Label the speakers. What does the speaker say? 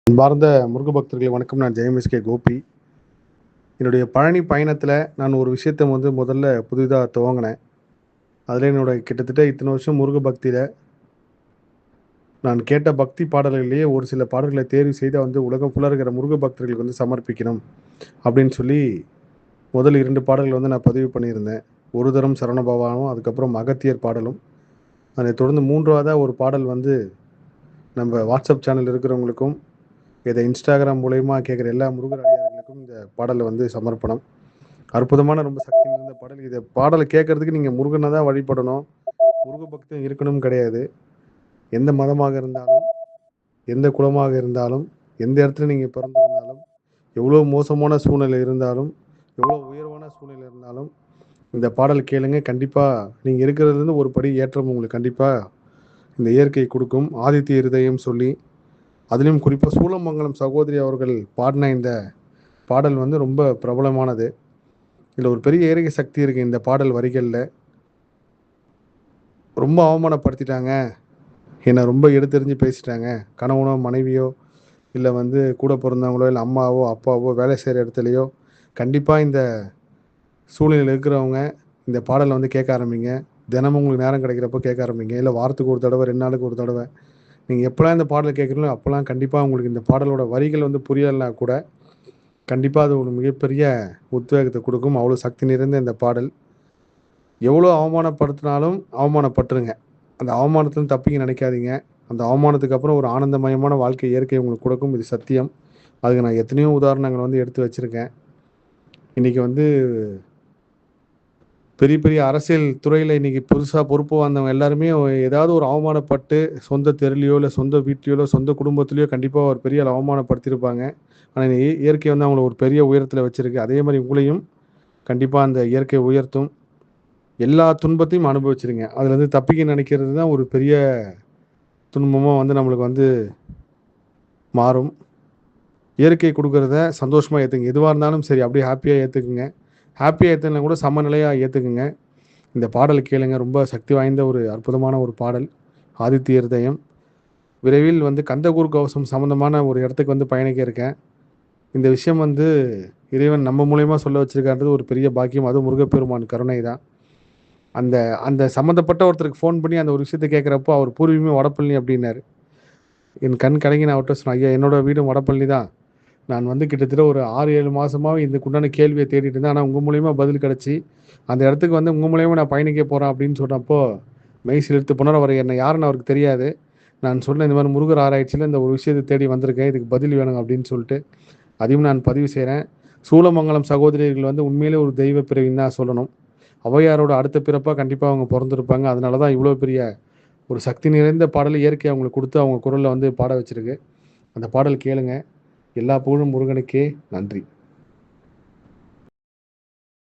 Speaker 1: அன்பார்ந்த முருக பக்தர்களே வணக்கம். நான் ஜெயமிஸ்கே கோபி. என்னுடைய பழனி பயணத்தில் நான் ஒரு விஷயத்தை முதல்ல புதிதாக துவங்கினேன். அதில் என்னோட கிட்டத்தட்ட இத்தனை வருஷம் முருக பக்தியில் நான் கேட்ட பக்தி பாடல்களிலேயே ஒரு சில பாடல்களை தேர்வு செய்து உலகம் ஃபுல்லாக இருக்கிற முருக பக்தர்களுக்கு சமர்ப்பிக்கணும் அப்படின்னு சொல்லி முதல் 2 பாடல்கள் நான் பதிவு பண்ணியிருந்தேன். ஒரு தரம் சரவணபவானும் அதுக்கப்புறம் அகத்தியர் பாடலும். அதை தொடர்ந்து 3வதாக ஒரு பாடல் நம்ம வாட்ஸ்அப் சேனல் இருக்கிறவங்களுக்கும் இதை இன்ஸ்டாகிராம் மூலயமா கேட்குற எல்லா முருகர் அடியார்களுக்கும் இந்த பாடலை சமர்ப்பணம். அற்புதமான ரொம்ப சக்தி நிறைந்த பாடல். இதை பாடலை கேட்கறதுக்கு நீங்கள் முருகனை தான் வழிபடணும், முருக பக்தம் இருக்கணும் கிடையாது. எந்த மதமாக இருந்தாலும், எந்த குலமாக இருந்தாலும், எந்த இடத்துல நீங்கள் பிறந்திருந்தாலும், எவ்வளோ மோசமான சூழ்நிலை இருந்தாலும், எவ்வளோ உயர்வான சூழ்நிலை இருந்தாலும் இந்த பாடல் கேளுங்க. கண்டிப்பாக நீங்கள் இருக்கிறதுலேருந்து ஒரு படி ஏற்றம் உங்களுக்கு கண்டிப்பாக இந்த இயற்கை கொடுக்கும். ஆதித்ய இருதயம் சொல்லி அதுலேயும் குறிப்பாக சூலமங்கலம் சகோதரி அவர்கள் பாடின இந்த பாடல் ரொம்ப பிரபலமானது. இதில் ஒரு பெரிய இயற்கை சக்தி இருக்குது. இந்த பாடல் வரிகளில் ரொம்ப அவமானப்படுத்திட்டாங்க, என்னை ரொம்ப எடுத்தெறிஞ்சு பேசிட்டாங்க, கணவனோ மனைவியோ இல்லை கூட பிறந்தவங்களோ இல்லை அம்மாவோ அப்பாவோ வேலை செய்கிற இடத்துலையோ கண்டிப்பாக இந்த சூழ்நிலையில் இருக்கிறவங்க இந்த பாடலை கேட்க ஆரம்பிங்க. தினமும் உங்களுக்கு நேரம் கிடைக்கிறப்போ கேட்க ஆரம்பிங்க. இல்லை வாரத்துக்கு ஒரு தடவை, 2 நாளுக்கு ஒரு தடவை, நீங்கள் எப்போல்லாம் இந்த பாடலை கேட்குறீங்களோ அப்போல்லாம் கண்டிப்பாக உங்களுக்கு இந்த பாடலோட வரிகள் புரியலைன்னா கூட கண்டிப்பாக அது ஒரு மிகப்பெரிய உத்வேகத்தை கொடுக்கும். அவ்வளோ சக்தி நிறைந்த இந்த பாடல். எவ்வளோ அவமானப்படுத்தினாலும் அவமானப்பட்டுருங்க. அந்த அவமானத்துலேருந்து தப்பிக்க நினைக்காதீங்க. அந்த அவமானத்துக்கு அப்புறம் ஒரு ஆனந்தமயமான வாழ்க்கை இயற்கை உங்களுக்கு கொடுக்கும். இது சத்தியம். அதுக்கு நான் எத்தனையோ உதாரணங்கள் எடுத்து வச்சுருக்கேன். இன்றைக்கி பெரிய பெரிய அரசியல் துறையில் இன்றைக்கி புதுசாக பொறுப்பு வந்தவங்க எல்லாருமே ஏதாவது ஒரு அவமானப்பட்டு சொந்த தெருலையோ இல்லை சொந்த வீட்லையோ இல்லை சொந்த குடும்பத்துலேயோ கண்டிப்பாக ஒரு பெரிய அவமானப்படுத்தியிருப்பாங்க. ஆனால் இயற்கை அவங்கள ஒரு பெரிய உயரத்தில் வச்சுருக்கு. அதே மாதிரி உங்களையும் கண்டிப்பாக அந்த இயற்கை உயர்த்தும். எல்லா துன்பத்தையும் அனுபவிச்சிருங்க. அதுலேருந்து தப்பிக்க நினைக்கிறது தான் ஒரு பெரிய துன்பமாக நம்மளுக்கு மாறும். இயற்கை கொடுக்குறத சந்தோஷமாக ஏற்றுங்க. எதுவாக இருந்தாலும் சரி அப்படியே ஹாப்பியாக ஏற்றுக்குங்க. ஹாப்பியாக ஏற்றுனா கூட சமநிலையாக ஏற்றுக்குங்க. இந்த பாடல் கேளுங்க. ரொம்ப சக்தி வாய்ந்த ஒரு அற்புதமான ஒரு பாடல், ஆதித்ய இருதயம். விரைவில் கந்தகூர் கவசம் சம்மந்தமான ஒரு இடத்துக்கு பயணிக்க இருக்கேன். இந்த விஷயம் இறைவன் நம்ம மூலயமா சொல்ல வச்சிருக்கான்றது ஒரு பெரிய பாக்கியம். அதுவும் முருகப்பெருமான் கருணை தான். அந்த அந்த சம்மந்தப்பட்ட ஒருத்தருக்கு ஃபோன் பண்ணி அந்த ஒரு விஷயத்தை கேட்குறப்போ அவர் பூர்வீகமே வடபழனி அப்படின்னாரு. என் கண் கலங்கி நான் அவர்கிட்ட சொன்னேன், ஐயா என்னோட வீடும் வடபழனி தான். நான் கிட்டத்தட்ட ஒரு 6-7 மாதமாகவே இதுக்குண்டான கேள்வியை தேடிட்டு இருந்தேன். ஆனால் உங்கள் மூலயமா பதில் கிடச்சி அந்த இடத்துக்கு உங்கள் மூலயமா நான் பயணிக்க போகிறேன் அப்படின்னு சொன்னப்போ மெய் சிலிர்த்து போனார். அவர் என்னை யாருன்னு அவருக்கு தெரியாது. நான் சொன்னேன், இந்த மாதிரி முருகர் ஆராய்ச்சியில் இந்த ஒரு விஷயத்தை தேடி வந்திருக்கேன், இதுக்கு பதில் வேணும் அப்படின்னு சொல்லிட்டு அதையும் நான் பதிவு செய்கிறேன். சூலமங்கலம் சகோதரிகள் உண்மையிலே ஒரு தெய்வ பிறவின்னு தான் சொல்லணும். ஔவையாரோட அடுத்த பிறப்பாக கண்டிப்பாக அவங்க பிறந்திருப்பாங்க. அதனால தான் இவ்வளோ பெரிய ஒரு சக்தி நிறைந்த பாடலை இயற்கை அவங்களுக்கு கொடுத்து அவங்க குரலில் பாட வச்சுருக்கு. அந்த பாடல் கேளுங்க. எல்லா புகழும் முருகனுக்கே. நன்றி.